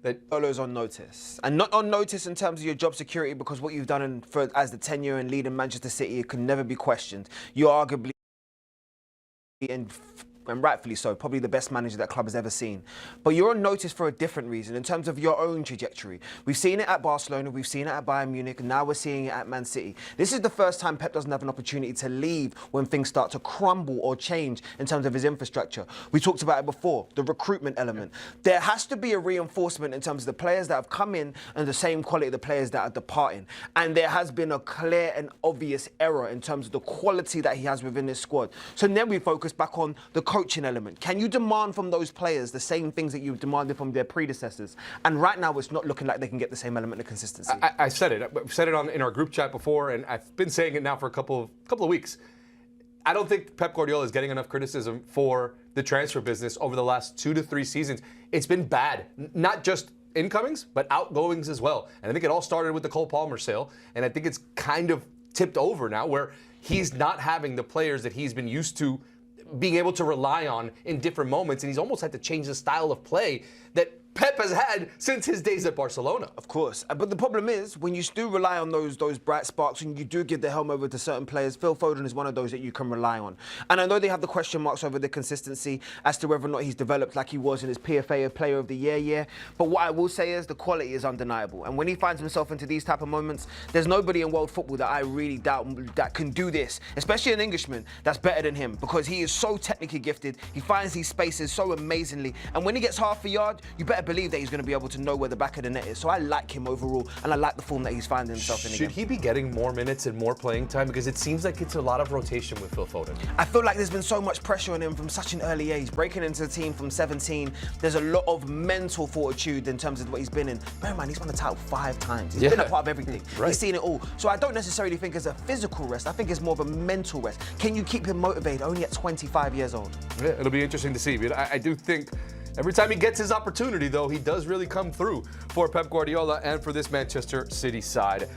that Guardiola's on notice, and not on notice in terms of your job security, because what you've done as the tenure and leading Manchester City, it can never be questioned. You're arguably, and rightfully so, probably the best manager that club has ever seen. But you're on notice for a different reason in terms of your own trajectory. We've seen it at Barcelona, we've seen it at Bayern Munich, and now we're seeing it at Man City. This is the first time Pep doesn't have an opportunity to leave when things start to crumble or change in terms of his infrastructure. We talked about it before, the recruitment element. There has to be a reinforcement in terms of the players that have come in and the same quality of the players that are departing. And there has been a clear and obvious error in terms of the quality that he has within this squad. So then we focus back on the coaching element. Can you demand from those players the same things that you've demanded from their predecessors? And right now, it's not looking like they can get the same element of consistency. I said it. I've said it in our group chat before, and I've been saying it now for a couple of weeks. I don't think Pep Guardiola is getting enough criticism for the transfer business over the last 2 to 3 seasons. It's been bad, not just incomings, but outgoings as well. And I think it all started with the Cole Palmer sale, and I think it's kind of tipped over now where he's not having the players that he's been used to being able to rely on in different moments, and he's almost had to change the style of play that Pep has had since his days at Barcelona. Of course. But the problem is, when you still rely on those bright sparks and you do give the helm over to certain players, Phil Foden is one of those that you can rely on. And I know they have the question marks over the consistency as to whether or not he's developed like he was in his PFA Player of the Year. But what I will say is the quality is undeniable. And when he finds himself into these type of moments, there's nobody in world football that I really doubt that can do this, especially an Englishman that's better than him, because he is so technically gifted. He finds these spaces so amazingly. And when he gets half a yard, you better believe that he's going to be able to know where the back of the net is. So I like him overall, and I like the form that he's finding himself in. Should he be getting more minutes and more playing time? Because it seems like it's a lot of rotation with Phil Foden. I feel like there's been so much pressure on him from such an early age. Breaking into the team from 17, there's a lot of mental fortitude in terms of what he's been in. Bear in mind, he's won the title 5 times. He's been a part of everything. Right. He's seen it all. So I don't necessarily think it's a physical rest. I think it's more of a mental rest. Can you keep him motivated only at 25 years old? Yeah, it'll be interesting to see. But I do think every time he gets his opportunity, though, he does really come through for Pep Guardiola and for this Manchester City side.